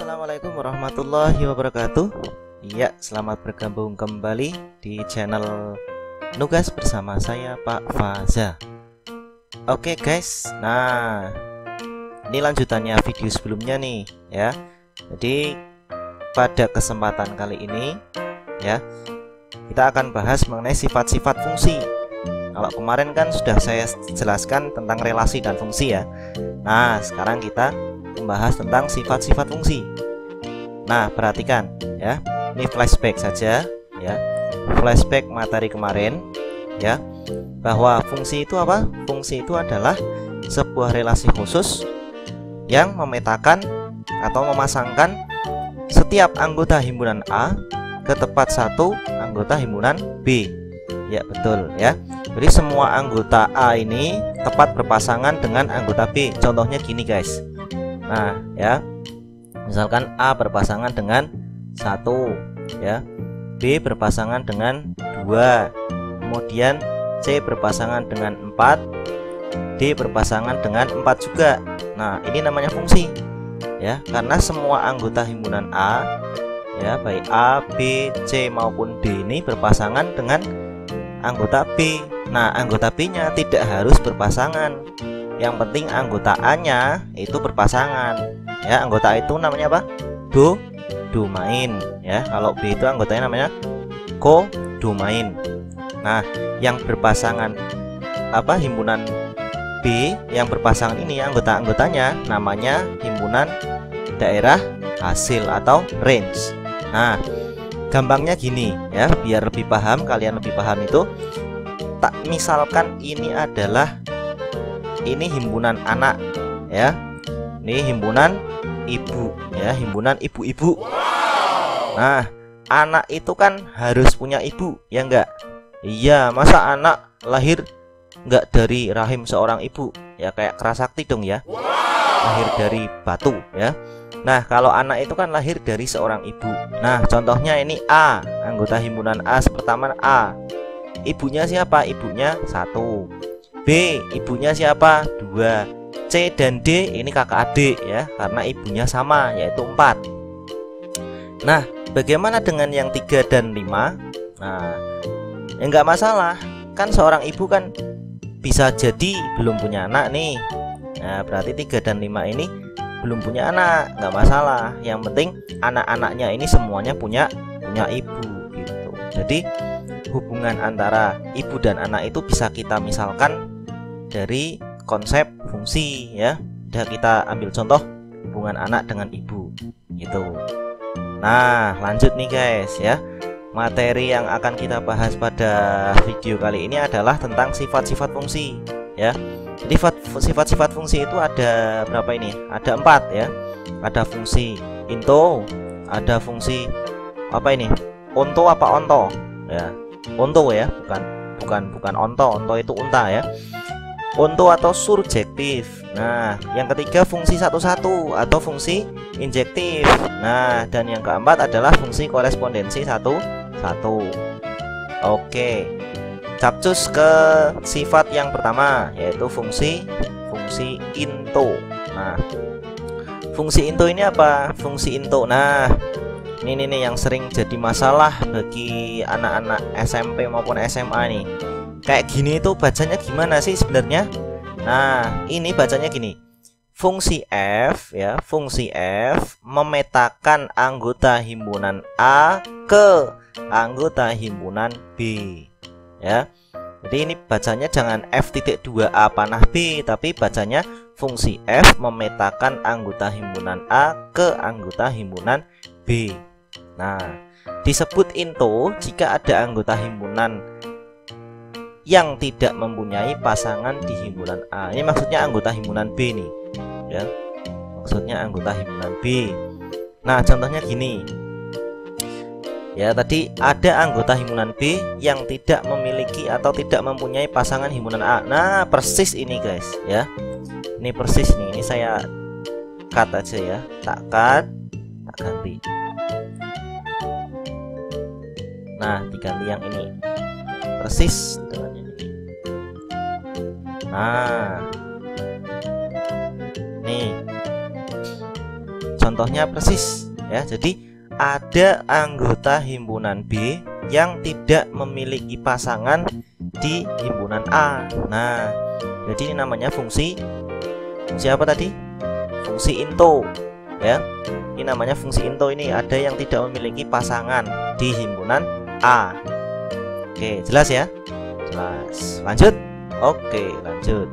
Assalamualaikum warahmatullahi wabarakatuh. Iya, selamat bergabung kembali di channel Nugas bersama saya Pak Faza. Oke guys, nah ini lanjutannya video sebelumnya nih ya. Jadi pada kesempatan kali ini ya, kita akan bahas mengenai sifat-sifat fungsi. Kalau kemarin kan sudah saya jelaskan tentang relasi dan fungsi ya. Nah sekarang kita membahas tentang sifat-sifat fungsi. Nah perhatikan ya, ini flashback saja ya, flashback materi kemarin ya, bahwa fungsi itu apa? Fungsi itu adalah sebuah relasi khusus yang memetakan atau memasangkan setiap anggota himpunan A ke tempat satu anggota himpunan B. Ya betul ya. Jadi semua anggota A ini tepat berpasangan dengan anggota B. Contohnya gini guys. Nah ya, misalkan A berpasangan dengan 1 ya, B berpasangan dengan 2, kemudian C berpasangan dengan 4, D berpasangan dengan 4 juga. Nah ini namanya fungsi ya, karena semua anggota himpunan A ya, baik A, B, C maupun D ini berpasangan dengan anggota B. Nah anggota B nya tidak harus berpasangan, yang penting anggota A nya itu berpasangan ya. Anggota A itu namanya apa? Domain ya. Kalau B itu anggotanya namanya kodomain. Nah yang berpasangan apa, himpunan B yang berpasangan ini anggota-anggotanya namanya himpunan daerah hasil atau range. Nah gampangnya gini ya, biar lebih paham, kalian lebih paham itu, tak misalkan ini adalah himpunan anak ya, ini himpunan ibu ya, himpunan ibu-ibu. Nah anak itu kan harus punya ibu ya enggak? Iya, masa anak lahir enggak dari rahim seorang ibu ya, kayak Kerasakti dong ya, lahir dari batu ya. Nah kalau anak itu kan lahir dari seorang ibu. Nah contohnya ini A, anggota himpunan A pertama A, ibunya siapa? Ibunya 1. B, ibunya siapa? 2. C dan D ini kakak adik ya, karena ibunya sama, yaitu 4. Nah bagaimana dengan yang 3 dan 5? Nah ya enggak masalah, kan seorang ibu kan bisa jadi belum punya anak nih. Nah berarti 3 dan 5 ini belum punya anak, nggak masalah. Yang penting anak-anaknya ini semuanya punya ibu gitu. Jadi hubungan antara ibu dan anak itu bisa kita misalkan dari konsep fungsi ya. Udah, kita ambil contoh hubungan anak dengan ibu gitu. Nah lanjut nih guys ya, materi yang akan kita bahas pada video kali ini adalah tentang sifat-sifat fungsi ya. Jadi sifat-sifat fungsi itu ada berapa ini? Ada 4 ya. Ada fungsi into, ada fungsi apa ini? Onto apa onto? Ya, onto ya, bukan onto. Onto itu unta ya. Onto atau surjektif. Nah, yang ketiga fungsi satu-satu atau fungsi injektif. Nah, dan yang keempat adalah fungsi korespondensi satu-satu. Oke. Capcus ke sifat yang pertama, yaitu fungsi into. Nah, fungsi into ini apa? Fungsi into. Nah, ini nih yang sering jadi masalah bagi anak-anak SMP maupun SMA nih. Kayak gini itu bacanya gimana sih sebenarnya? Nah, ini bacanya gini. Fungsi F ya, fungsi F memetakan anggota himpunan A ke anggota himpunan B. Ya, jadi ini bacanya jangan F.2A panah B, tapi bacanya fungsi F memetakan anggota himpunan A ke anggota himpunan B. Nah, disebut into jika ada anggota himpunan yang tidak mempunyai pasangan di himpunan A. Ini maksudnya anggota himpunan B nih ya, maksudnya anggota himpunan B. Nah contohnya gini ya, tadi ada anggota himpunan B yang tidak memiliki atau tidak mempunyai pasangan himpunan A. Nah persis ini guys ya, ini persis nih, ini saya cut aja ya, tak ganti. Nah diganti yang ini, persis dengan yang ini. Nah nih contohnya persis ya. Jadi ada anggota himpunan B yang tidak memiliki pasangan di himpunan A. Nah, jadi ini namanya fungsi apa tadi? Fungsi into ya. Ini namanya fungsi into, ini ada yang tidak memiliki pasangan di himpunan A. Oke, jelas ya? Jelas. Lanjut. Oke, lanjut.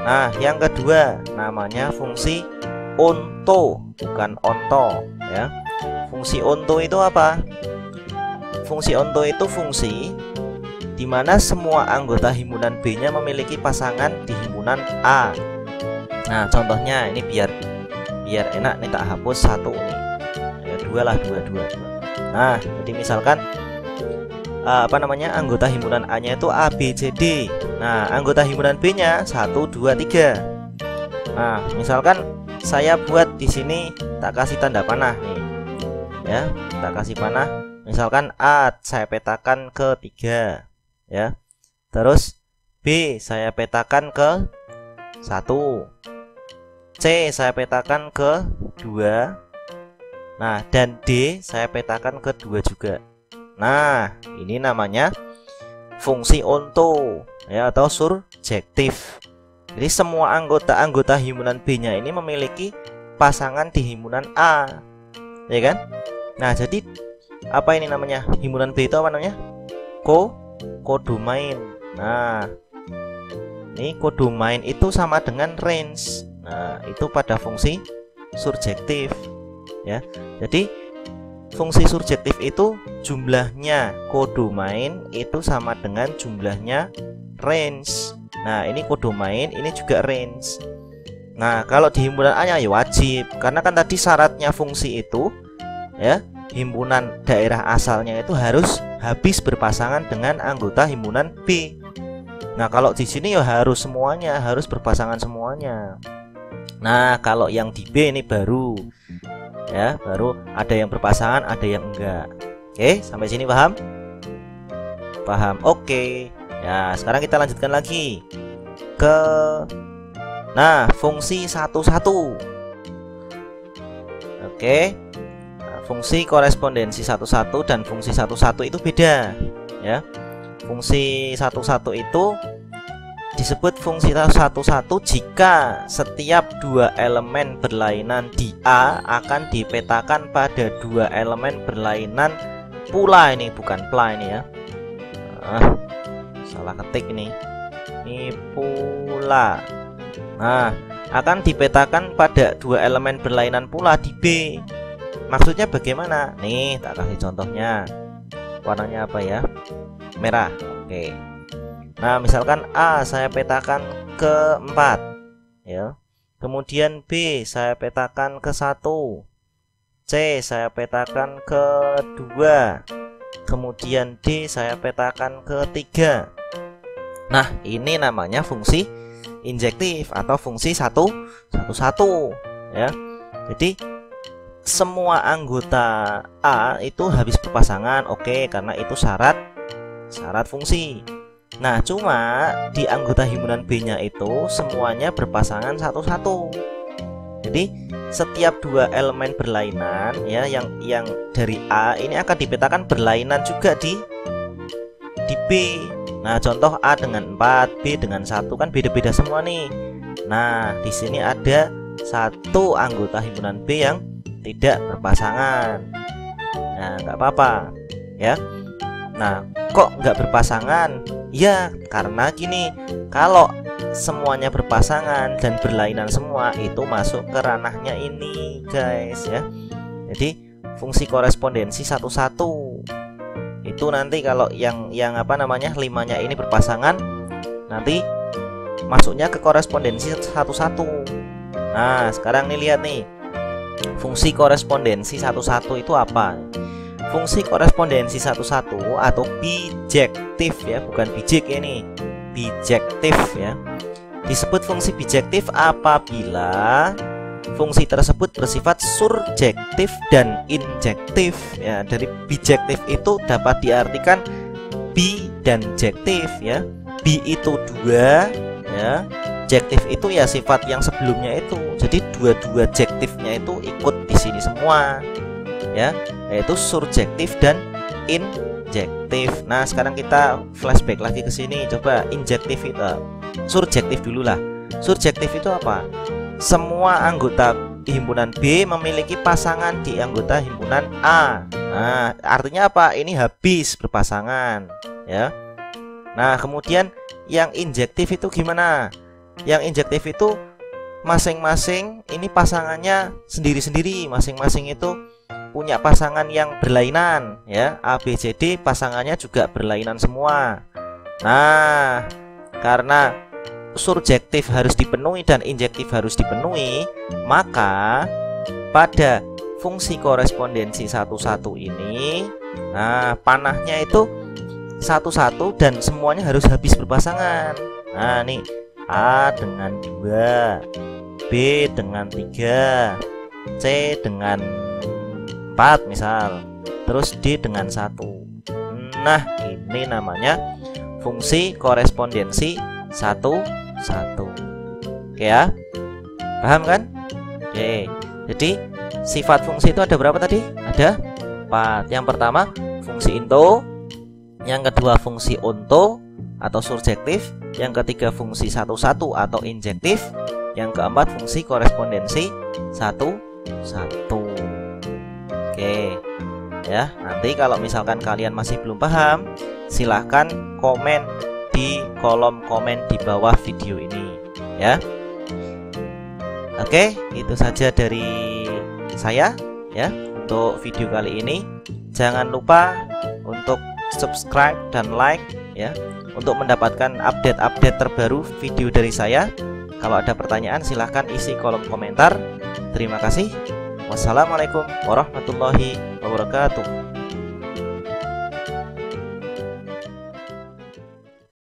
Nah, yang kedua namanya fungsi onto, bukan onto ya. Fungsi onto itu apa? Fungsi onto itu fungsi di mana semua anggota himpunan B-nya memiliki pasangan di himpunan A. Nah, contohnya ini biar enak nih, tak hapus satu nih. Ya, dua. Nah, jadi misalkan anggota himpunan A-nya itu A, B, C, D. Nah, anggota himpunan B-nya 1, 2, 3. Nah, misalkan saya buat di sini tak kasih tanda panah nih. Ya, tak kasih panah. Misalkan A saya petakan ke 3 ya. Terus B saya petakan ke 1. C saya petakan ke 2. Nah, dan D saya petakan ke 2 juga. Nah, ini namanya fungsi onto ya, atau surjektif. Jadi semua anggota himpunan B-nya ini memiliki pasangan di himpunan A, ya kan? Nah, jadi apa ini namanya? Himpunan B itu apa namanya? Kodomain. Nah, ini kodomain itu sama dengan range. Nah, itu pada fungsi surjektif ya. Jadi fungsi surjektif itu jumlahnya kodomain itu sama dengan jumlahnya range. Nah, ini kodomain, ini juga range. Nah, kalau di himpunan A ya wajib, karena kan tadi syaratnya fungsi itu ya, himpunan daerah asalnya itu harus habis berpasangan dengan anggota himpunan B. Nah, kalau di sini ya harus semuanya, harus berpasangan semuanya. Nah, kalau yang di B ini baru ya, baru ada yang berpasangan, ada yang enggak. Oke, sampai sini paham? Paham. Oke. Ya, sekarang kita lanjutkan lagi ke fungsi 1-1. Oke. Fungsi korespondensi 1-1 dan fungsi 1-1 itu beda ya. Fungsi 1-1 itu disebut fungsi 1-1 jika setiap dua elemen berlainan di A akan dipetakan pada dua elemen berlainan pula. Ini bukan pla ini ya. Salah ketik ini pula. Nah, akan dipetakan pada dua elemen berlainan pula di B. Maksudnya bagaimana? Nih, tak kasih contohnya. Warnanya apa ya? Merah. Oke. Nah, misalkan A saya petakan ke 4 ya. Kemudian B saya petakan ke 1. C saya petakan ke 2. Kemudian D saya petakan ke 3. Nah, ini namanya fungsi injektif atau fungsi 1-1 ya. Jadi semua anggota A itu habis berpasangan, oke, karena itu syarat fungsi. Nah, cuma di anggota himpunan B-nya itu semuanya berpasangan 1-1. Jadi setiap dua elemen berlainan ya, yang dari A ini akan dipetakan berlainan juga di B. Nah, contoh A dengan 4, B dengan 1 kan beda-beda semua nih. Nah, di sini ada satu anggota himpunan B yang tidak berpasangan. Nah, nggak apa-apa ya. Nah, kok nggak berpasangan? Ya, karena gini, kalau semuanya berpasangan dan berlainan semua itu masuk ke ranahnya ini, guys ya. Jadi fungsi korespondensi 1-1 itu nanti kalau yang limanya ini berpasangan, nanti masuknya ke korespondensi 1-1. Nah, sekarang nih lihat nih. Fungsi korespondensi 1-1 itu apa? Fungsi korespondensi 1-1 atau bijektif ya, bukan bijek ini. Bijektif ya. Disebut fungsi bijektif apabila fungsi tersebut bersifat surjektif dan injektif ya. Dari bijektif itu dapat diartikan bi dan jektif ya. Bi itu 2 ya. Jektif itu ya sifat yang sebelumnya itu. Jadi dua-dua jektifnya itu ikut di semua ya, yaitu surjektif dan injektif. Nah, sekarang kita flashback lagi ke sini. Coba injektif itu, surjektif dulu lah. Surjektif itu apa? Semua anggota himpunan B memiliki pasangan di anggota himpunan A. Nah, artinya apa? Ini habis berpasangan ya. Nah, kemudian yang injektif itu gimana? Yang injektif itu masing-masing ini pasangannya sendiri-sendiri, masing-masing itu punya pasangan yang berlainan ya. A, B, C, D pasangannya juga berlainan semua. Nah, karena surjektif harus dipenuhi dan injektif harus dipenuhi, maka pada fungsi korespondensi 1-1 ini, nah panahnya itu 1-1 dan semuanya harus habis berpasangan. Nah, nih A dengan 2, B dengan 3, C dengan 4 misal, terus D dengan 1. Nah, ini namanya fungsi korespondensi 1-1. Oke ya, paham kan? Oke, jadi sifat fungsi itu ada berapa tadi? Ada 4. Yang pertama fungsi into, yang kedua fungsi onto atau surjektif, yang ketiga fungsi 1-1 atau injektif, yang keempat fungsi korespondensi 1-1. Oke ya, nanti kalau misalkan kalian masih belum paham, silahkan komen di kolom komen di bawah video ini ya. Oke, itu saja dari saya ya untuk video kali ini. Jangan lupa untuk subscribe dan like ya, untuk mendapatkan update-update terbaru video dari saya. Kalau ada pertanyaan silahkan isi kolom komentar. Terima kasih. Wassalamualaikum warahmatullahi wabarakatuh.